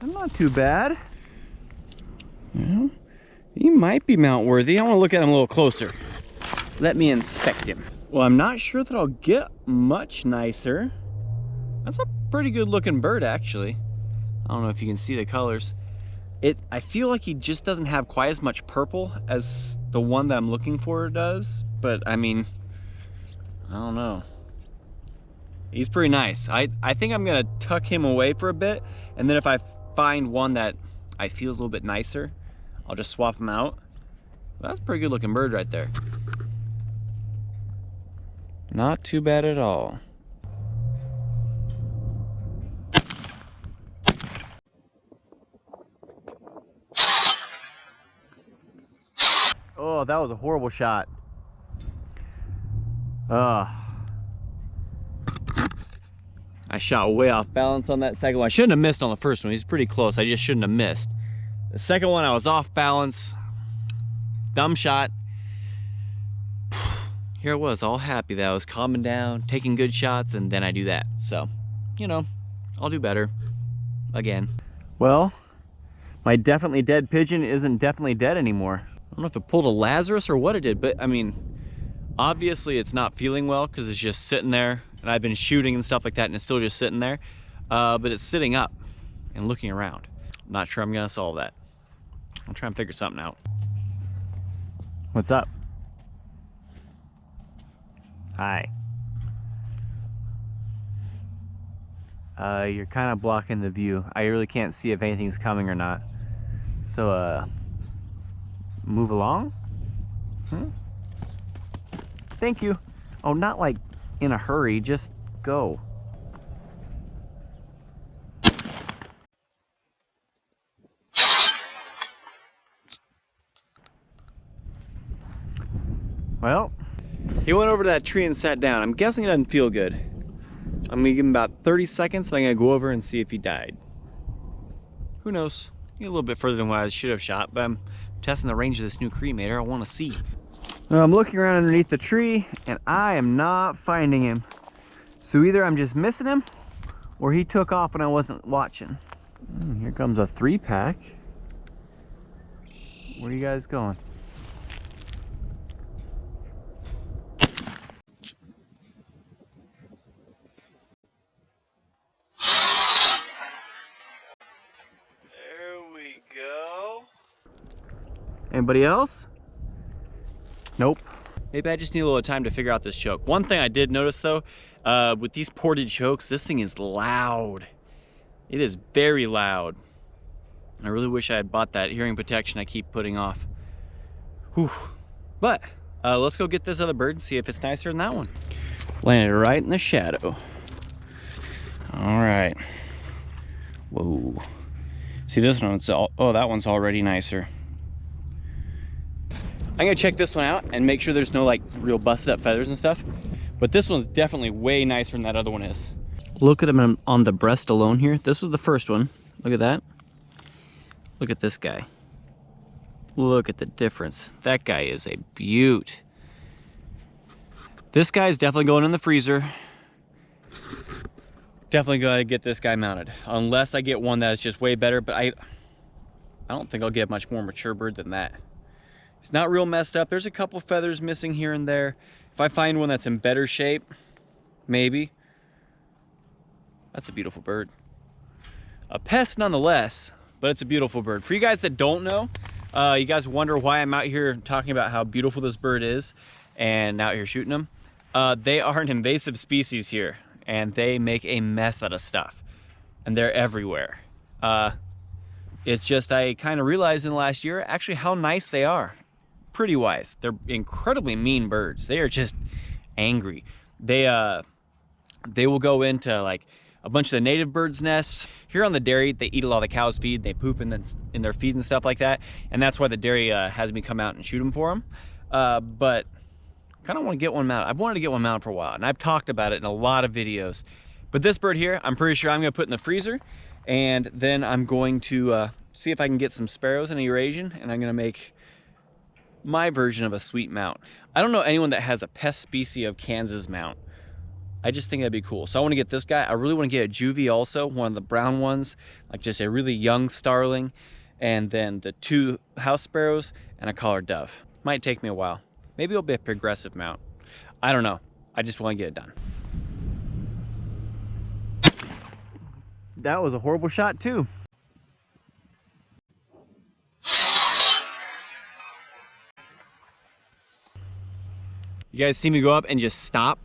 I'm not too bad. Well, he might be mount worthy. I want to look at him a little closer. Let me inspect him. Well, I'm not sure that I'll get much nicer. That's a pretty good looking bird, actually. I don't know if you can see the colors. I feel like he just doesn't have quite as much purple as the one that I'm looking for does, but I mean, I don't know. He's pretty nice. I think I'm gonna tuck him away for a bit, and then if I find one that I feel is a little bit nicer, I'll just swap him out. That's a pretty good looking bird right there. Not too bad at all. Oh, that was a horrible shot. I shot way off balance on that second one. I shouldn't have missed on the first one. He's pretty close. I just shouldn't have missed. The second one, I was off balance. Dumb shot. Here I was, all happy that I was calming down, taking good shots, and then I do that. So, you know, I'll do better. Again. Well, my definitely dead pigeon isn't definitely dead anymore. I don't know if it pulled a Lazarus or what it did, but I mean, obviously it's not feeling well because it's just sitting there, and I've been shooting and stuff like that, and it's still just sitting there. But it's sitting up and looking around. I'm not sure I'm gonna solve that. I'll try and figure something out. What's up? Hi. You're kind of blocking the view. I really can't see if anything's coming or not. So, move along? Thank you. Oh, not like in a hurry, just go. Well, he went over to that tree and sat down. I'm guessing it doesn't feel good. I'm gonna give him about 30 seconds, and I'm gonna go over and see if he died. Who knows? A little bit further than what I should have shot, but I'm testing the range of this new cremator. I want to see. Well, I'm looking around underneath the tree, and I am not finding him. So either I'm just missing him, or he took off when I wasn't watching. Here comes a 3-pack. Where are you guys going? Anybody else? Nope. Maybe I just need a little time to figure out this choke. One thing I did notice though, with these ported chokes, this thing is loud. It is very loud. I really wish I had bought that hearing protection I keep putting off. Whew. But let's go get this other bird and see if it's nicer than that one. Landed right in the shadow. All right. Whoa. See, this one's oh, that one's already nicer. I'm gonna check this one out and make sure there's no like real busted up feathers and stuff. But this one's definitely way nicer than that other one is. Look at him on the breast alone here. This was the first one. Look at that. Look at this guy. Look at the difference. That guy is a beaut. This guy's definitely going in the freezer. Definitely gonna get this guy mounted. Unless I get one that's just way better, but I don't think I'll get a much more mature bird than that. It's not real messed up. There's a couple feathers missing here and there. If I find one that's in better shape, maybe. That's a beautiful bird. A pest nonetheless, but it's a beautiful bird. For you guys that don't know, you guys wonder why I'm out here talking about how beautiful this bird is and out here shooting them. They are an invasive species here, and they make a mess out of stuff, and they're everywhere. It's just I kind of realized in the last year actually how nice they are. Pretty wise. They're incredibly mean birds. They are just angry. They will go into like a bunch of the native birds' nests. Here on the dairy, they eat a lot of the cow's feed. They poop in their feed and stuff like that, and that's why the dairy has me come out and shoot them for them. But kind of want to get one mounted. I've wanted to get one mounted for a while, and I've talked about it in a lot of videos. But this bird here, I'm pretty sure I'm going to put in the freezer, and then I'm going to see if I can get some sparrows and a Eurasian, and I'm going to make my version of a sweet mount. I don't know anyone that has a pest species of Kansas mount. I just think that'd be cool. So I want to get this guy. I really want to get a juvie also, one of the brown ones, like just a really young starling, and then the 2 house sparrows and a collared dove. Might take me a while. Maybe it'll be a progressive mount. I don't know. I just want to get it done. That was a horrible shot too. You guys see me go up and just stop?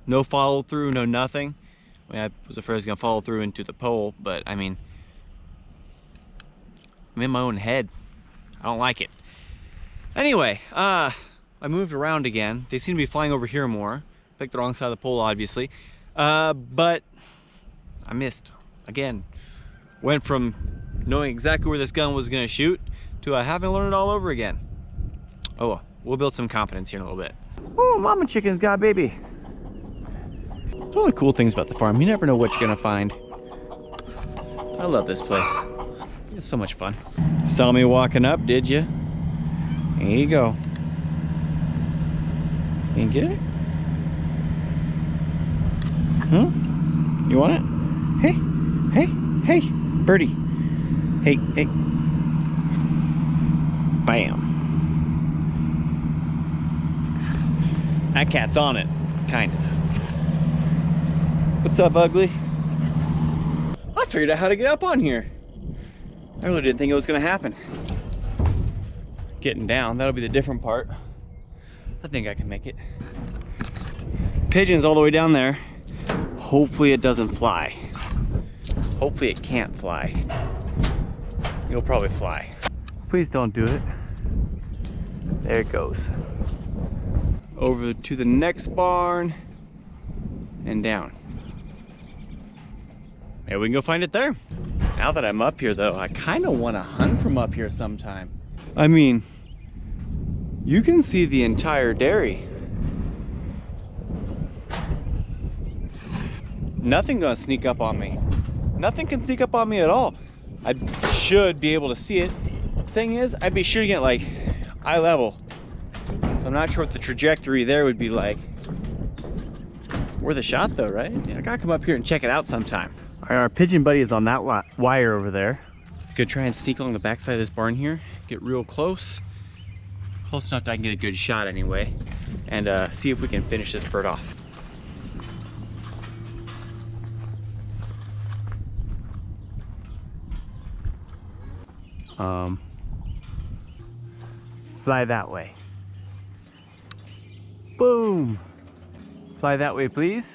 No follow through, no nothing. I mean, I was afraid I was gonna follow through into the pole, but I mean, I'm in my own head. I don't like it. Anyway, I moved around again. They seem to be flying over here more. Picked the wrong side of the pole, obviously. But I missed again. Went from knowing exactly where this gun was gonna shoot to having to learn it all over again. Oh, we'll build some confidence here in a little bit. Oh, mama chicken's got a baby. It's one of the cool things about the farm. You never know what you're gonna find. I love this place. It's so much fun. Saw me walking up, did you? There you go. You get it? Huh? You want it? Hey, hey, hey, birdie. Hey, hey. Bam. That cat's on it, kind of. What's up, ugly? I figured out how to get up on here. I really didn't think it was gonna happen. Getting down, that'll be the different part. I think I can make it. Pigeon's all the way down there. Hopefully it doesn't fly. Hopefully it can't fly. It'll probably fly. Please don't do it. There it goes. Over to the next barn and down. Maybe we can go find it there. Now that I'm up here though, I kind of want to hunt from up here sometime. I mean, you can see the entire dairy. Nothing gonna sneak up on me. Nothing can sneak up on me at all. I should be able to see it. Thing is, I'd be shooting at like eye level. So I'm not sure what the trajectory there would be like. Worth a shot though, right? Yeah, I gotta come up here and check it out sometime. All right, our pigeon buddy is on that wire over there. Gonna try and sneak along the backside of this barn here. Get real close. Close enough that I can get a good shot anyway. And see if we can finish this bird off. Fly that way. Boom! Fly that way, please.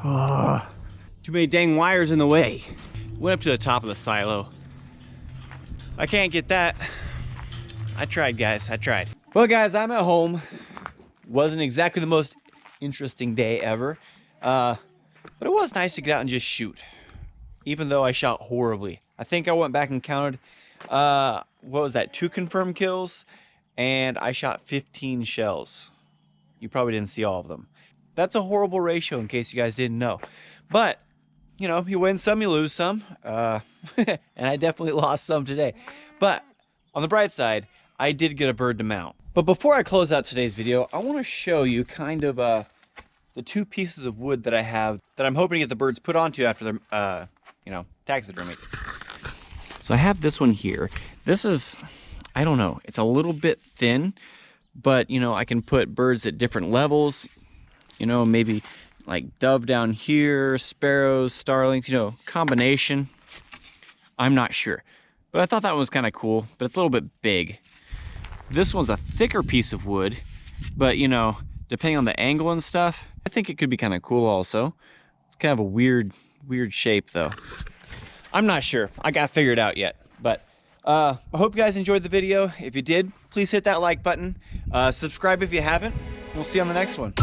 Oh, too many dang wires in the way. Went up to the top of the silo. I can't get that. I tried, guys, I tried. Well, guys, I'm at home. Wasn't exactly the most interesting day ever. But it was nice to get out and just shoot. Even though I shot horribly. I think I went back and counted, what was that, 2 confirmed kills, and I shot 15 shells. You probably didn't see all of them. That's a horrible ratio in case you guys didn't know. But, you know, you win some, you lose some. And I definitely lost some today. But on the bright side, I did get a bird to mount. But before I close out today's video, I want to show you kind of the 2 pieces of wood that I have that I'm hoping to get the birds put onto after they're, you know, taxidermy. So I have this one here. This is, I don't know, it's a little bit thin, but you know, I can put birds at different levels, you know, maybe like dove down here, sparrows, starlings, you know, combination. I'm not sure, but I thought that one was kind of cool, but it's a little bit big. This one's a thicker piece of wood, but you know, depending on the angle and stuff, I think it could be kind of cool also. It's kind of a weird shape though. I'm not sure. I got to figure it out yet. But I hope you guys enjoyed the video. If you did, please hit that like button. Subscribe if you haven't. We'll see you on the next one.